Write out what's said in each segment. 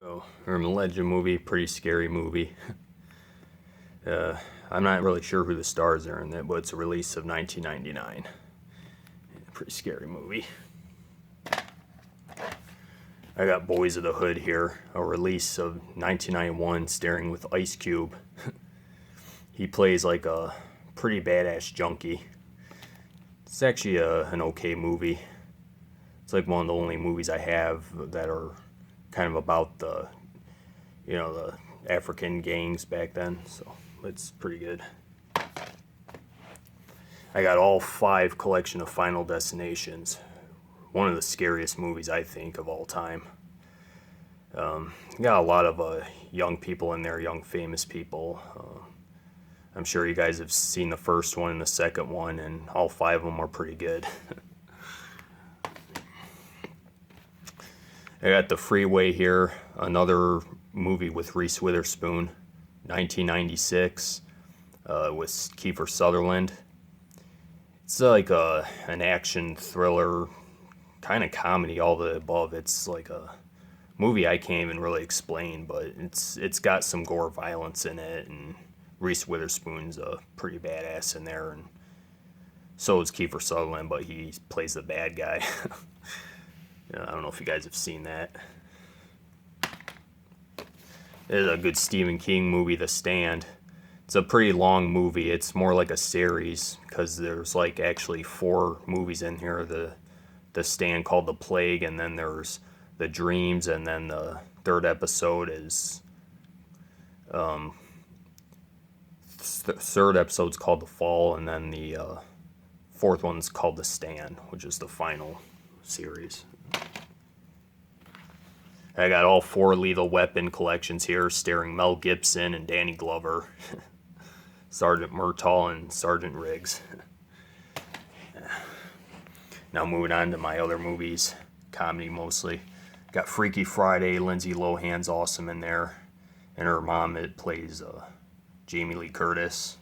So, Urban Legend movie, pretty scary movie. I'm not really sure who the stars are in it, but it's a release of 1999. Pretty scary movie. I got Boys of the Hood here, a release of 1991, starring with Ice Cube. He plays like a pretty badass junkie. It's actually an okay movie. It's like one of the only movies I have that are kind of about the African gangs back then, so it's pretty good. I got all 5 collection of Final Destinations. One of the scariest movies I think of all time. Got a lot of young people in there, young famous people. I'm sure you guys have seen the first one and the second one, and all 5 of them are pretty good. I got The Freeway here, another movie with Reese Witherspoon, 1996, with Kiefer Sutherland. It's like an action thriller, kind of comedy, all the above. It's like a movie I can't even really explain, but it's got some gore violence in it, and Reese Witherspoon's a pretty badass in there, and so is Kiefer Sutherland, but he plays the bad guy. I don't know if you guys have seen that. It is a good Stephen King movie, The Stand. It's a pretty long movie. It's more like a series because there's like actually 4 movies in here. The Stand called The Plague, and then there's The Dreams, and then the 3rd episode is third episode's called The Fall, and then the 4th one's called The Stand, which is the final series. I got all 4 Lethal Weapon collections here, starring Mel Gibson and Danny Glover, Sergeant Murtaugh and Sergeant Riggs. Now moving on to my other movies, comedy mostly. Got Freaky Friday, Lindsay Lohan's awesome in there, and her mom plays Jamie Lee Curtis,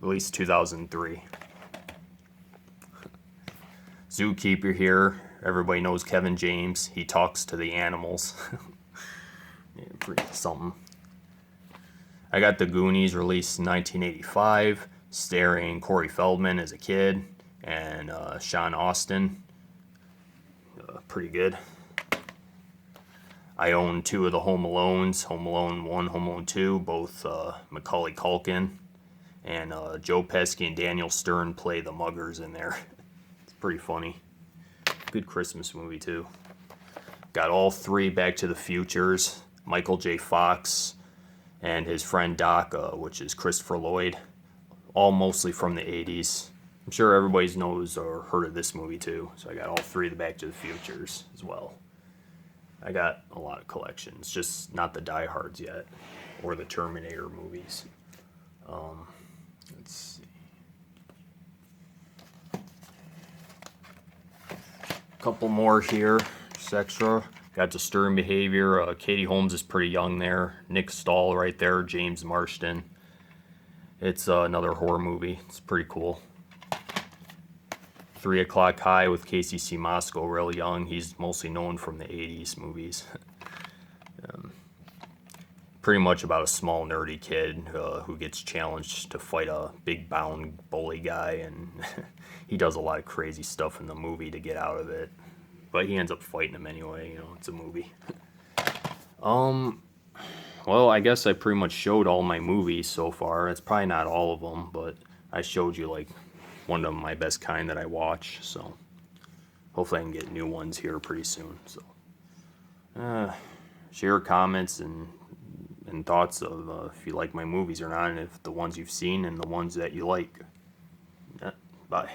released 2003. Zookeeper here. Everybody knows Kevin James. He talks to the animals. Yeah, pretty something. I got The Goonies, released in 1985, starring Corey Feldman as a kid and Sean Astin. Pretty good. I own 2 of the Home Alones, Home Alone 1, Home Alone 2, both Macaulay Culkin, and Joe Pesci and Daniel Stern play the muggers in there. It's pretty funny. Good Christmas movie too. Got all 3 Back to the Futures, Michael J. Fox and his friend Doc, which is Christopher Lloyd, all mostly from the 80s. I'm sure everybody knows or heard of this movie too, so I got all 3 of the Back to the Futures as well. I got a lot of collections, just not the Die Hards yet, or the Terminator movies. Let's see. Couple more here, just extra. Got Disturbing Behavior. Katie Holmes is pretty young there. Nick Stahl right there. James Marsden. It's another horror movie. It's pretty cool. 3 O'Clock High with Casey C. Moscow, real young. He's mostly known from the 80s movies. Pretty much about a small nerdy kid who gets challenged to fight a big bound bully guy, and he does a lot of crazy stuff in the movie to get out of it. But he ends up fighting him anyway, it's a movie. Well, I guess I pretty much showed all my movies so far. It's probably not all of them, but I showed you like one of my best kind that I watch, so hopefully I can get new ones here pretty soon. So share comments and thoughts of if you like my movies or not, and if the ones you've seen and the ones that you like. Yeah, bye.